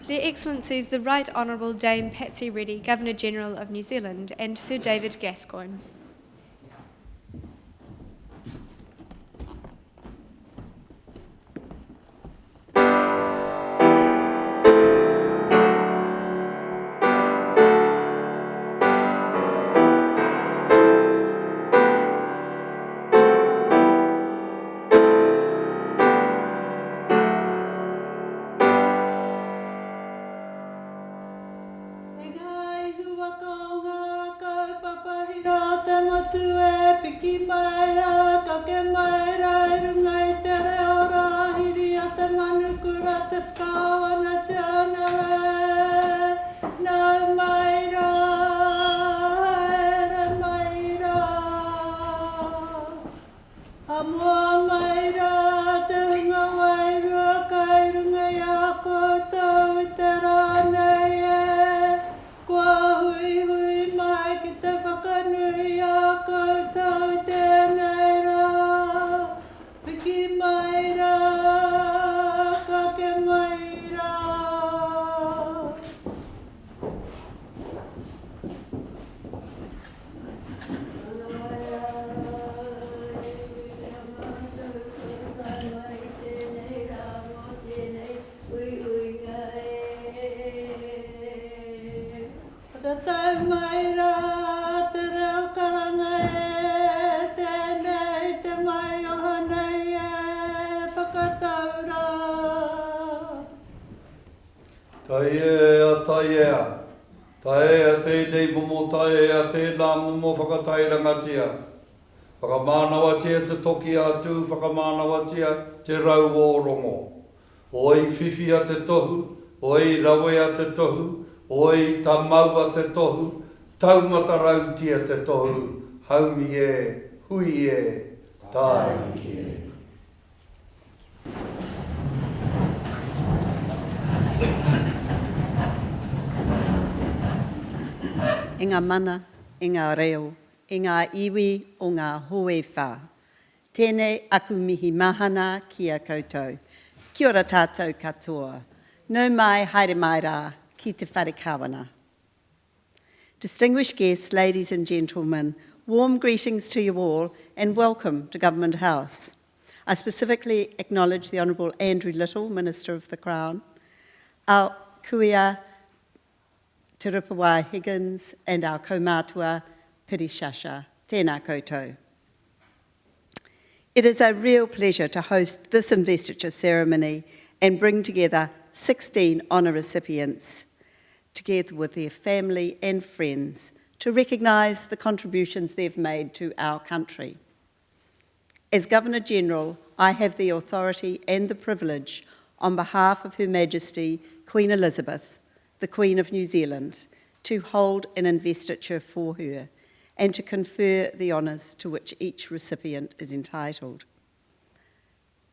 Their Excellencies the Right Honourable Dame Patsy Reddy, Governor-General of New Zealand, and Sir David Gascoigne. Tae te nei momo tae a te nā momo whakatai rangatia. Whakamānawatia te toki atu, whakamānawatia te rau o rongo. Oi whiwhia te tohu, oi rawea te tohu, oi tamaua te tohu, taumata rautia te tohu, haumi e, hui e, tae ki e. I ngā mana, i ngā reo, i ngā iwi o ngā hoe whā. Tēnei aku mihi mahana ki a koutou. Kia ora tātou katoa. Nau mai haere mai rā ki te whare kawana. Distinguished guests, ladies and gentlemen, warm greetings to you all and welcome to Government House. I specifically acknowledge the Honourable Andrew Little, Minister of the Crown, our kuia Te Rupawa Higgins and our kaumātua Piri Shasha. Tēnā koutou. It is a real pleasure to host this investiture ceremony and bring together 16 honour recipients, together with their family and friends, to recognise the contributions they've made to our country. As Governor-General, I have the authority and the privilege, on behalf of Her Majesty Queen Elizabeth, the Queen of New Zealand, to hold an investiture for her and to confer the honours to which each recipient is entitled.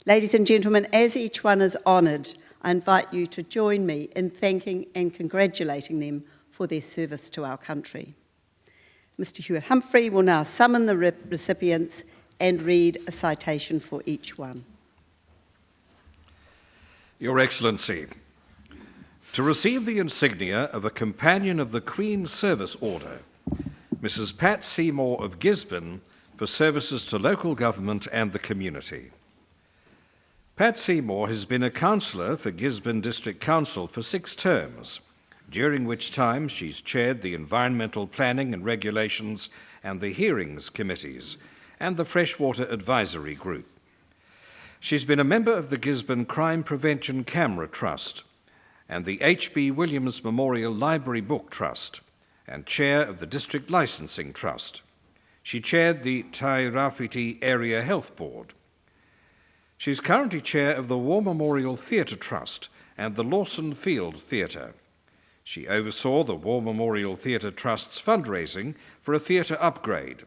Ladies and gentlemen, as each one is honoured, I invite you to join me in thanking and congratulating them for their service to our country. Mr. Hewitt Humphrey will now summon the recipients and read a citation for each one. Your Excellency, to receive the insignia of a Companion of the Queen's Service Order, Mrs. Pat Seymour of Gisborne, for services to local government and the community. Pat Seymour has been a councillor for Gisborne District Council for 6 terms, during which time she's chaired the Environmental Planning and Regulations and the Hearings Committees and the Freshwater Advisory Group. She's been a member of the Gisborne Crime Prevention Camera Trust and the H.B. Williams Memorial Library Book Trust, and chair of the District Licensing Trust. She chaired the Tairāwhiti Area Health Board. She's currently chair of the War Memorial Theatre Trust and the Lawson Field Theatre. She oversaw the War Memorial Theatre Trust's fundraising for a theatre upgrade.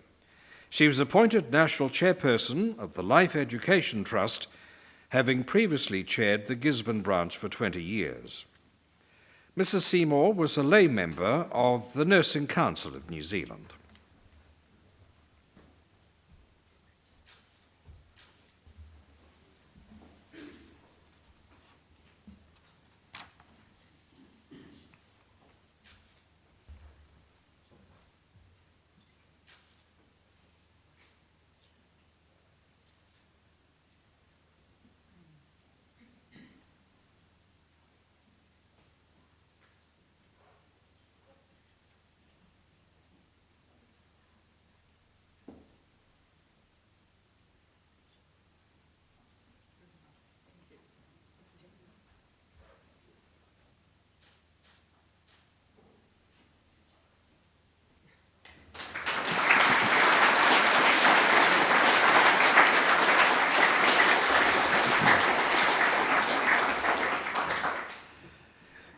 She was appointed National Chairperson of the Life Education Trust, having previously chaired the Gisborne branch for 20 years. Mrs. Seymour was a lay member of the Nursing Council of New Zealand.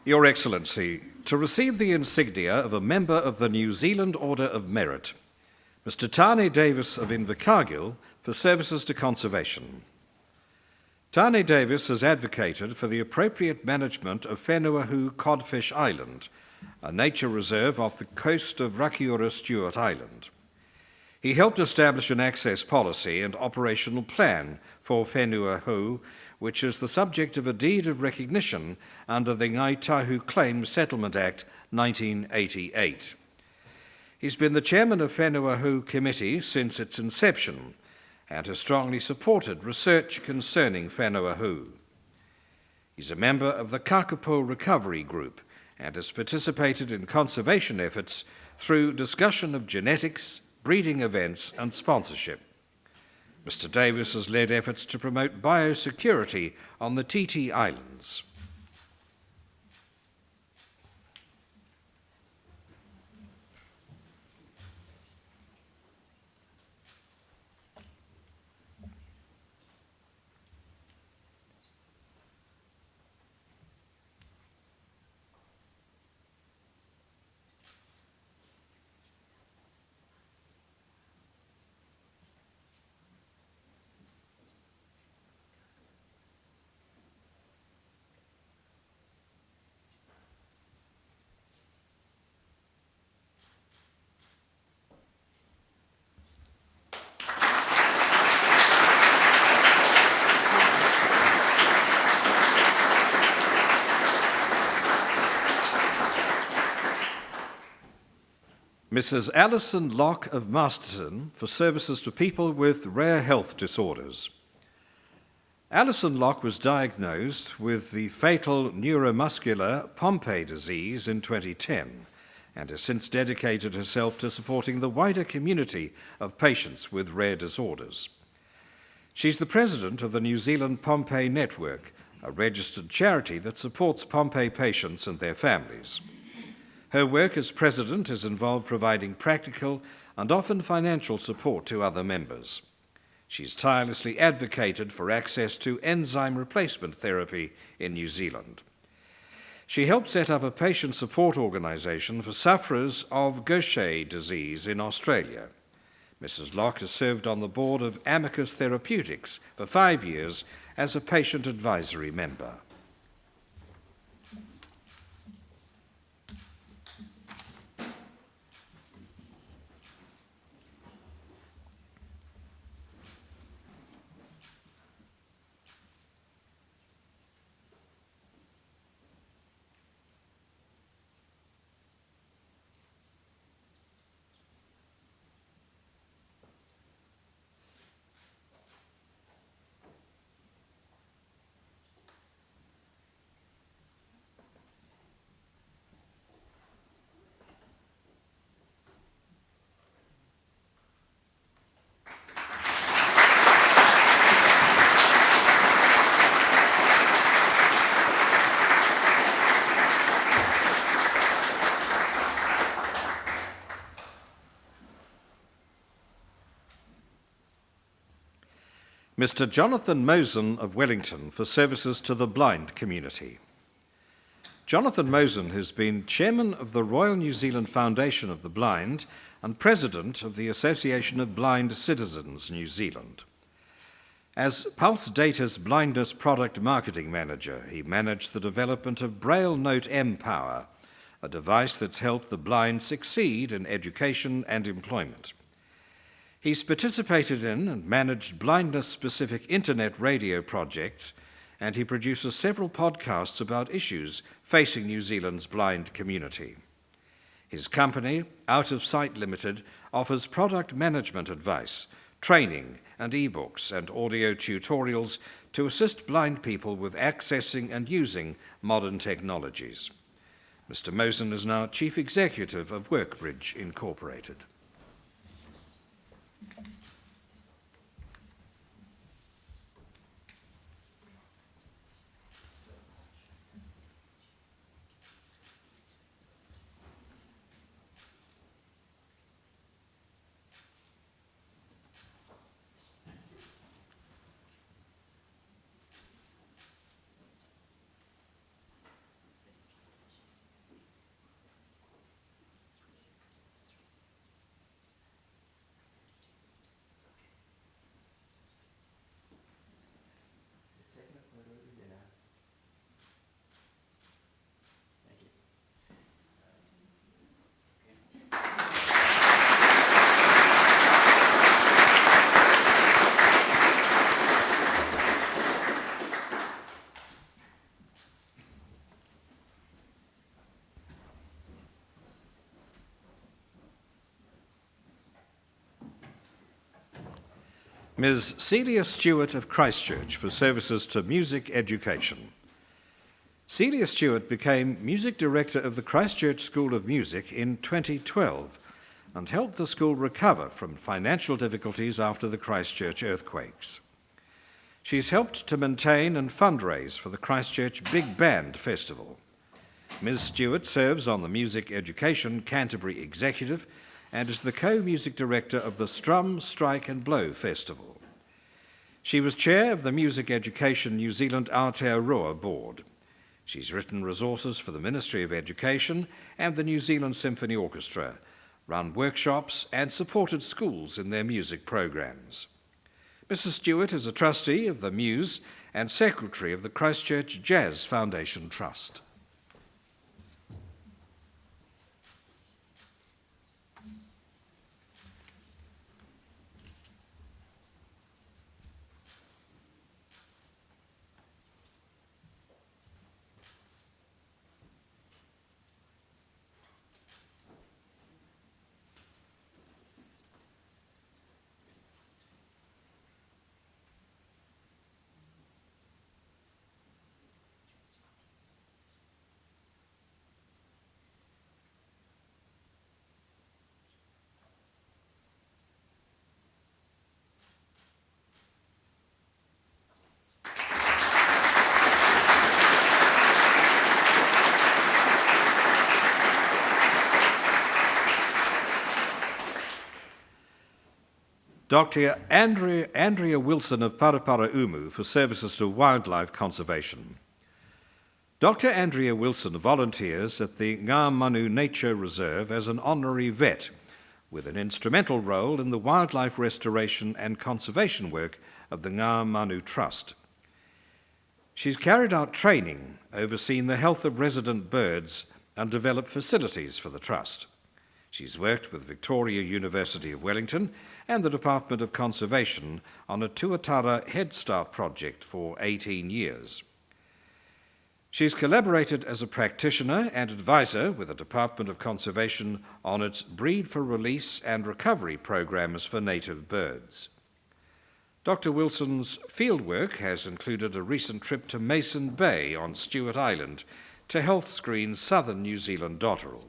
Your Excellency, to receive the insignia of a member of the New Zealand Order of Merit, Mr. Tane Davis of Invercargill for services to conservation. Tane Davis has advocated for the appropriate management of Whenuahu Codfish Island, a nature reserve off the coast of Rakiura Stewart Island. He helped establish an access policy and operational plan for Whenuahu, which is the subject of a deed of recognition under the Ngai Tahu Claims Settlement Act 1988. He's been the chairman of Whenuahu Committee since its inception and has strongly supported research concerning Whenuahu. He's a member of the Kakapo Recovery Group and has participated in conservation efforts through discussion of genetics, breeding events and sponsorship. Mr. Davis has led efforts to promote biosecurity on the TT Islands. Mrs. Alison Locke of Masterton for services to people with rare health disorders. Alison Locke was diagnosed with the fatal neuromuscular Pompe disease in 2010 and has since dedicated herself to supporting the wider community of patients with rare disorders. She's the president of the New Zealand Pompe Network, a registered charity that supports Pompe patients and their families. Her work as president has involved providing practical and often financial support to other members. She's tirelessly advocated for access to enzyme replacement therapy in New Zealand. She helped set up a patient support organisation for sufferers of Gaucher disease in Australia. Mrs. Locke has served on the board of Amicus Therapeutics for 5 years as a patient advisory member. Mr. Jonathan Mosen of Wellington for services to the blind community. Jonathan Mosen has been chairman of the Royal New Zealand Foundation of the Blind and president of the Association of Blind Citizens New Zealand. As Pulse Data's blindness product marketing manager, he managed the development of Braille Note M-Power, a device that's helped the blind succeed in education and employment. He's participated in and managed blindness-specific internet radio projects, and he produces several podcasts about issues facing New Zealand's blind community. His company, Out of Sight Limited, offers product management advice, training, and e-books and audio tutorials to assist blind people with accessing and using modern technologies. Mr. Mosen is now Chief Executive of Workbridge Incorporated. Ms. Celia Stewart of Christchurch for services to music education. Celia Stewart became Music Director of the Christchurch School of Music in 2012 and helped the school recover from financial difficulties after the Christchurch earthquakes. She's helped to maintain and fundraise for the Christchurch Big Band Festival. Ms. Stewart serves on the Music Education Canterbury Executive and is the co-music director of the Strum, Strike and Blow Festival. She was chair of the Music Education New Zealand Aotearoa Board. She's written resources for the Ministry of Education and the New Zealand Symphony Orchestra, run workshops and supported schools in their music programs. Mrs. Stewart is a trustee of the Muse and secretary of the Christchurch Jazz Foundation Trust. Dr. Andrea Wilson of Parapara Umu for services to wildlife conservation. Dr. Andrea Wilson volunteers at the Ngā Manu Nature Reserve as an honorary vet, with an instrumental role in the wildlife restoration and conservation work of the Ngā Manu Trust. She's carried out training, overseen the health of resident birds, and developed facilities for the Trust. She's worked with Victoria University of Wellington and the Department of Conservation on a Tuatara Head Start project for 18 years. She's collaborated as a practitioner and advisor with the Department of Conservation on its breed for release and recovery programs for native birds. Dr. Wilson's fieldwork has included a recent trip to Mason Bay on Stewart Island to health screen southern New Zealand dotterel.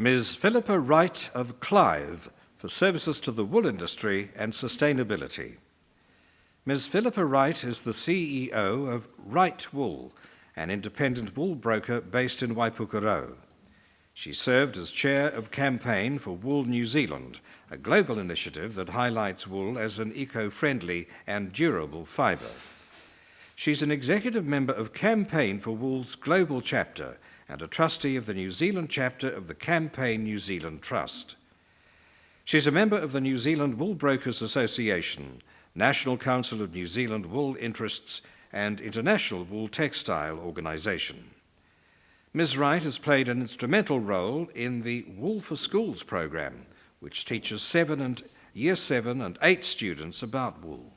Ms. Philippa Wright of Clive for services to the wool industry and sustainability. Ms. Philippa Wright is the CEO of Wright Wool, an independent wool broker based in Waipukurau. She served as chair of Campaign for Wool New Zealand, a global initiative that highlights wool as an eco-friendly and durable fibre. She's an executive member of Campaign for Wool's global chapter and a trustee of the New Zealand chapter of the Campaign New Zealand Trust. She's a member of the New Zealand Wool Brokers Association, National Council of New Zealand Wool Interests, and International Wool Textile Organisation. Ms. Wright has played an instrumental role in the Wool for Schools program, which teaches Year 7 and 8 students about wool.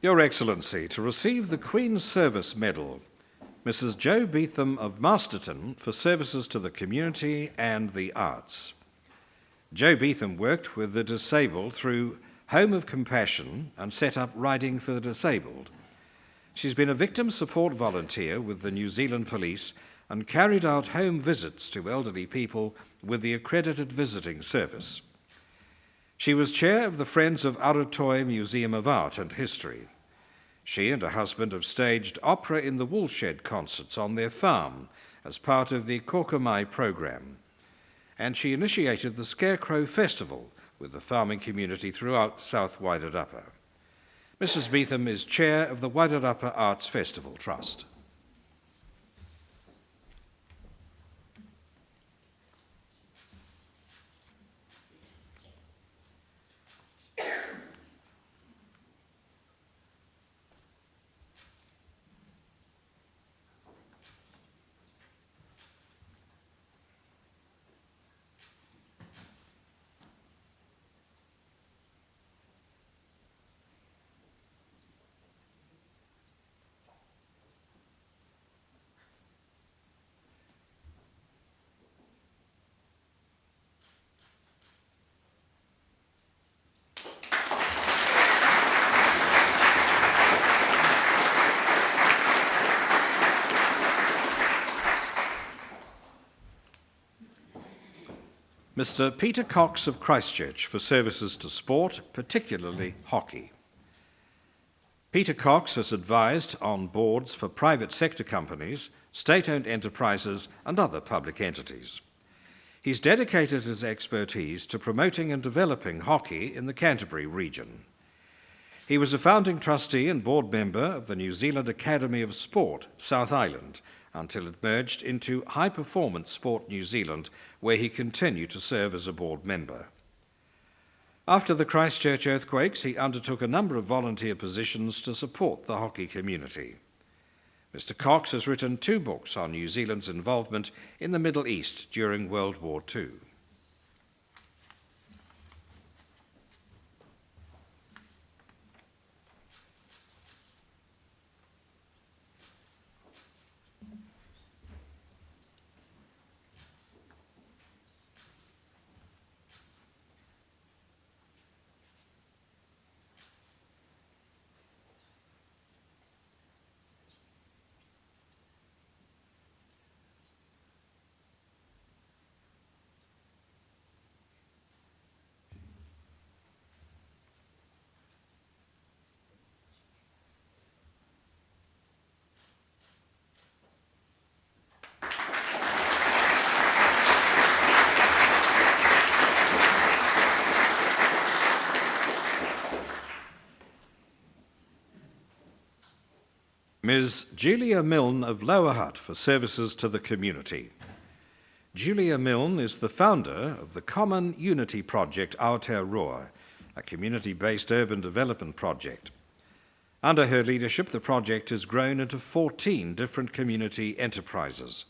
Your Excellency, to receive the Queen's Service Medal, Mrs. Jo Beetham of Masterton for services to the community and the arts. Jo Beetham worked with the disabled through Home of Compassion and set up Riding for the Disabled. She's been a victim support volunteer with the New Zealand Police and carried out home visits to elderly people with the accredited visiting service. She was chair of the Friends of Arutoi Museum of Art and History. She and her husband have staged opera in the Woolshed concerts on their farm as part of the Kokomai program. And she initiated the Scarecrow Festival with the farming community throughout South Wairarapa. Mrs. Beetham is chair of the Wairarapa Arts Festival Trust. Mr. Peter Cox of Christchurch for services to sport, particularly hockey. Peter Cox has advised on boards for private sector companies, state-owned enterprises and other public entities. He's dedicated his expertise to promoting and developing hockey in the Canterbury region. He was a founding trustee and board member of the New Zealand Academy of Sport, South Island, until it merged into High Performance Sport New Zealand, where he continued to serve as a board member. After the Christchurch earthquakes, he undertook a number of volunteer positions to support the hockey community. Mr. Cox has written 2 books on New Zealand's involvement in the Middle East during World War II. Ms. Julia Milne of Lower Hutt for services to the community. Julia Milne is the founder of the Common Unity Project Aotearoa, a community-based urban development project. Under her leadership, the project has grown into 14 different community enterprises.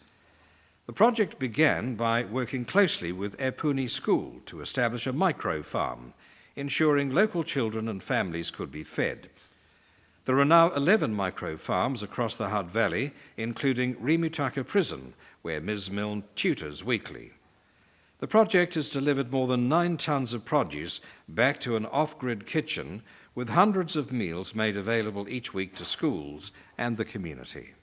The project began by working closely with Epuni School to establish a micro-farm, ensuring local children and families could be fed. There are now 11 micro-farms across the Hutt Valley, including Rimutaka Prison, where Ms. Milne tutors weekly. The project has delivered more than 9 tons of produce back to an off-grid kitchen, with hundreds of meals made available each week to schools and the community.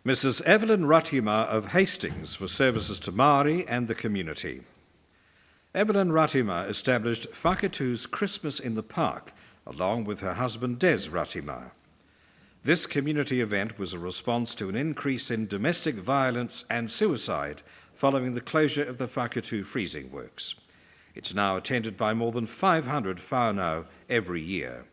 Mrs. Evelyn Ratima of Hastings for services to Māori and the community. Evelyn Ratima established Whakatu's Christmas in the Park along with her husband Des Ratima. This community event was a response to an increase in domestic violence and suicide following the closure of the Whakatu freezing works. It's now attended by more than 500 whānau every year.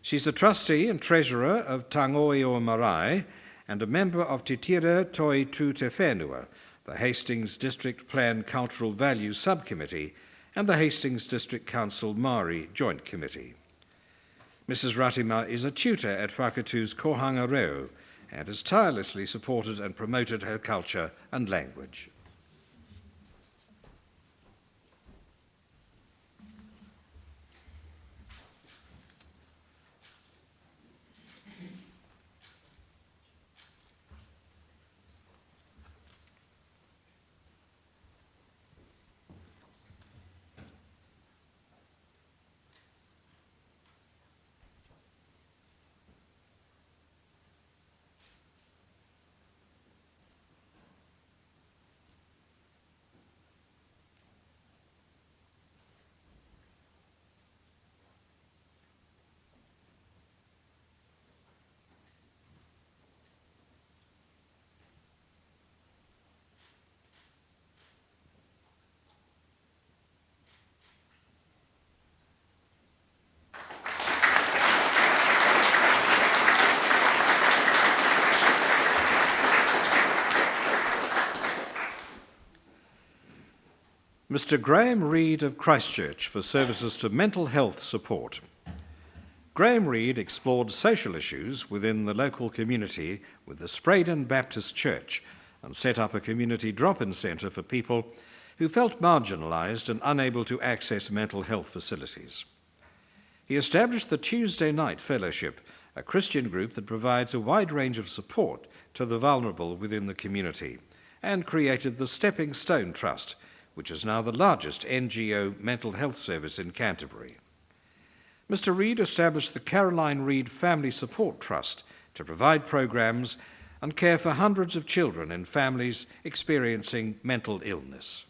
She's a trustee and treasurer of Tangoi o Marae and a member of Te Tira Toi Tu Te Whenua, the Hastings District Plan Cultural Values Subcommittee and the Hastings District Council Māori Joint Committee. Mrs. Ratima is a tutor at Whakatu's Kohanga Reo and has tirelessly supported and promoted her culture and language. Mr. Graham Reid of Christchurch for services to mental health support. Graham Reid explored social issues within the local community with the Spraydon Baptist Church and set up a community drop-in centre for people who felt marginalised and unable to access mental health facilities. He established the Tuesday Night Fellowship, a Christian group that provides a wide range of support to the vulnerable within the community, and created the Stepping Stone Trust, which is now the largest NGO mental health service in Canterbury. Mr. Reid established the Caroline Reid Family Support Trust to provide programs and care for hundreds of children in families experiencing mental illness.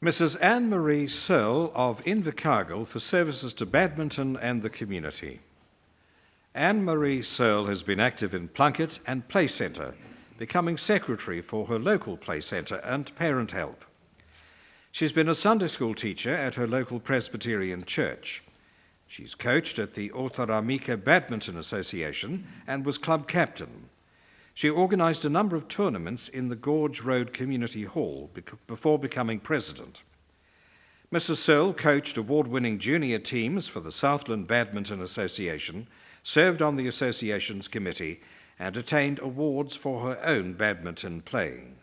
Mrs. Anne-Marie Searle of Invercargill for services to badminton and the community. Anne-Marie Searle has been active in Plunket and Play Centre, becoming secretary for her local Play Centre and Parent Help. She's been a Sunday school teacher at her local Presbyterian church. She's coached at the Otaramika Badminton Association and was club captain. She organised a number of tournaments in the Gorge Road Community Hall before becoming president. Mrs. Searle coached award-winning junior teams for the Southland Badminton Association, served on the association's committee, and attained awards for her own badminton playing.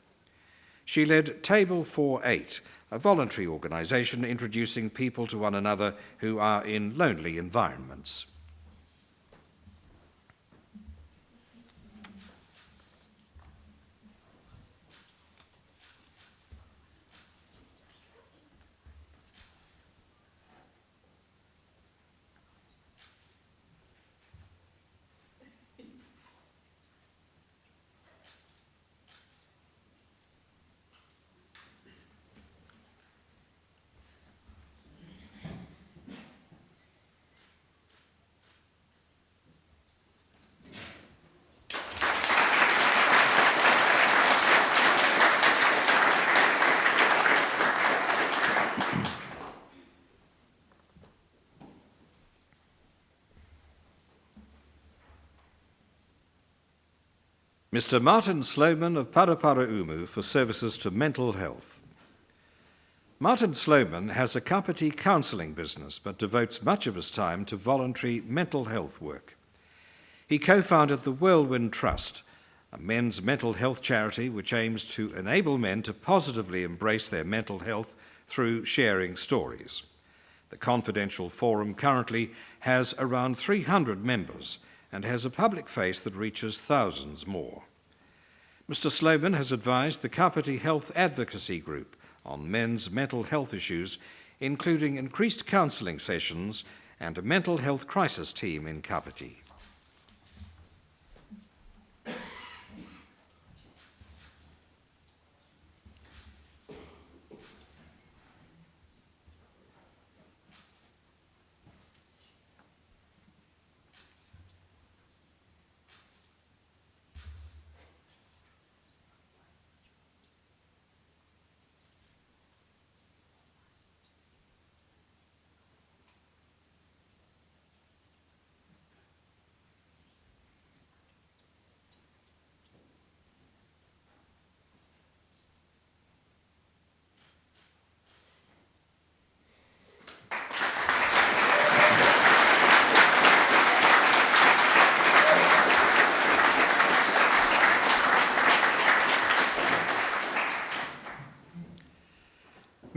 She led Table 4-8, a voluntary organisation introducing people to one another who are in lonely environments. Mr. Martin Sloman of Paraparaumu for services to mental health. Martin Sloman has a Kapiti counselling business but devotes much of his time to voluntary mental health work. He co-founded the Whirlwind Trust, a men's mental health charity which aims to enable men to positively embrace their mental health through sharing stories. The Confidential Forum currently has around 300 members and has a public face that reaches thousands more. Mr. Sloman has advised the Kapiti Health Advocacy Group on men's mental health issues, including increased counselling sessions and a mental health crisis team in Kapiti.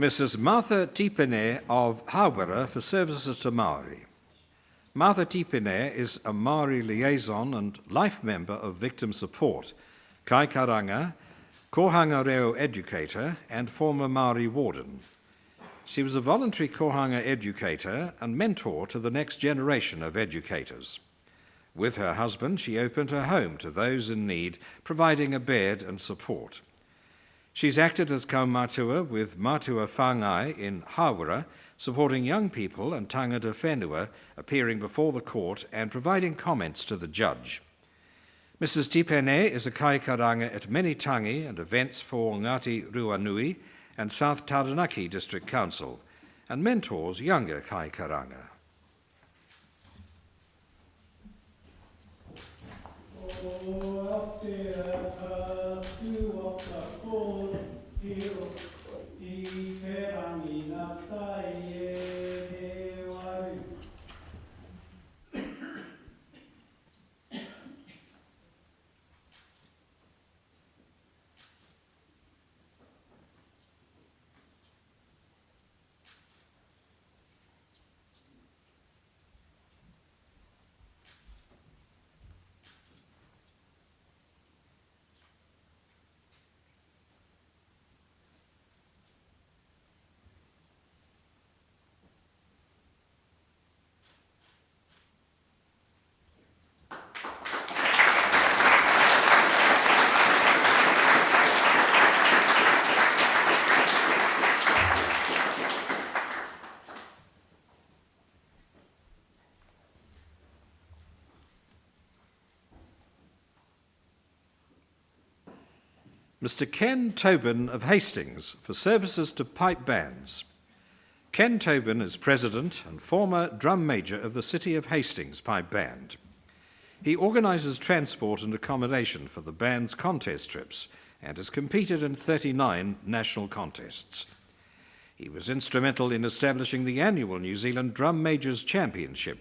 Mrs. Martha Tipene of Hawera for services to Māori. Martha Tipene is a Māori liaison and life member of Victim Support, Kai Karanga, Kohanga Reo educator, and former Māori warden. She was a voluntary Kohanga educator and mentor to the next generation of educators. With her husband, she opened her home to those in need, providing a bed and support. She's acted as kaumatua with Matua Whangai in Hawera, supporting young people and tangata whenua appearing before the court and providing comments to the judge. Mrs. Tipene is a kaikaranga at many tangi and events for Ngāti Ruanui and South Taranaki District Council and mentors younger kaikaranga. Mr. Ken Tobin of Hastings for services to pipe bands. Ken Tobin is president and former drum major of the City of Hastings Pipe Band. He organises transport and accommodation for the band's contest trips and has competed in 39 national contests. He was instrumental in establishing the annual New Zealand Drum Majors Championship.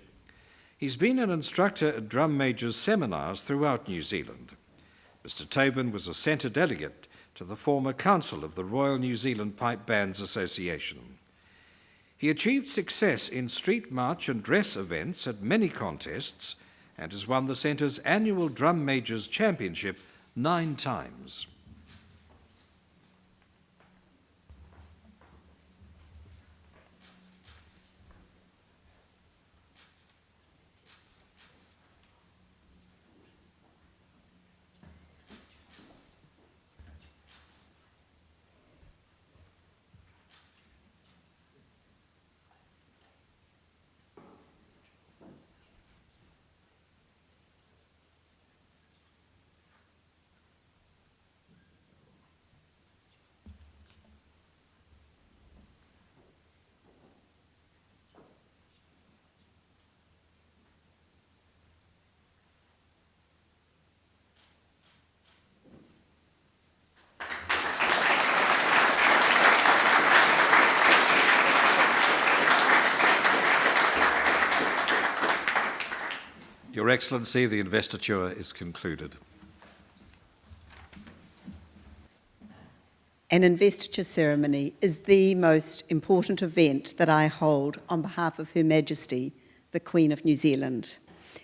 He's been an instructor at Drum Majors seminars throughout New Zealand. Mr. Tobin was a centre delegate to the former council of the Royal New Zealand Pipe Bands Association. He achieved success in street march and dress events at many contests and has won the centre's annual Drum Majors Championship 9 times. Your Excellency, the investiture is concluded. An investiture ceremony is the most important event that I hold on behalf of Her Majesty, the Queen of New Zealand.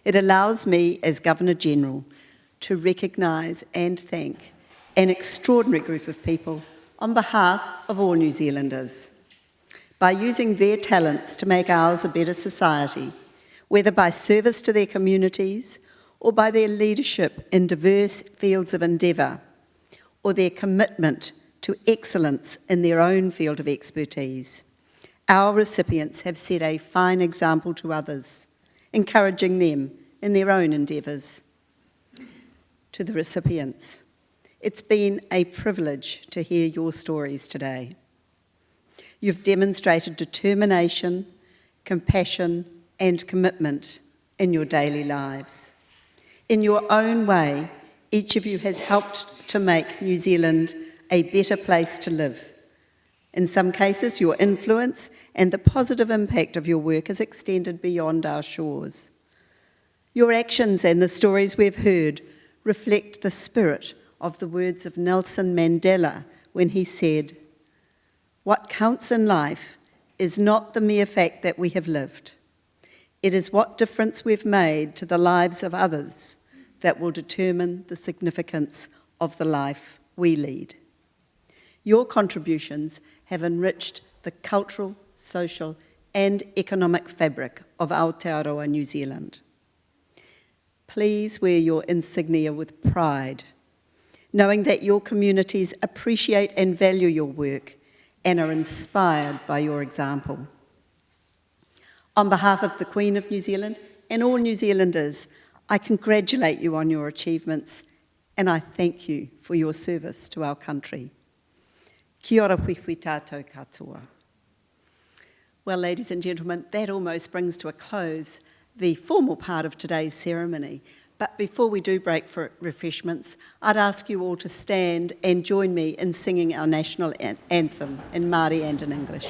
It allows me, as Governor-General, to recognise and thank an extraordinary group of people on behalf of all New Zealanders. By using their talents to make ours a better society, whether by service to their communities or by their leadership in diverse fields of endeavour, or their commitment to excellence in their own field of expertise, our recipients have set a fine example to others, encouraging them in their own endeavours. To the recipients, it's been a privilege to hear your stories today. You've demonstrated determination, compassion, and commitment in your daily lives. In your own way, each of you has helped to make New Zealand a better place to live. In some cases, your influence and the positive impact of your work is extended beyond our shores. Your actions and the stories we've heard reflect the spirit of the words of Nelson Mandela when he said, "What counts in life is not the mere fact that we have lived. It is what difference we've made to the lives of others that will determine the significance of the life we lead." Your contributions have enriched the cultural, social and economic fabric of Aotearoa, New Zealand. Please wear your insignia with pride, knowing that your communities appreciate and value your work and are inspired by your example. On behalf of the Queen of New Zealand and all New Zealanders, I congratulate you on your achievements and I thank you for your service to our country. Kia ora whiwhi tātou katoa. Well, ladies and gentlemen, that almost brings to a close the formal part of today's ceremony. But before we do break for refreshments, I'd ask you all to stand and join me in singing our national anthem in Māori and in English.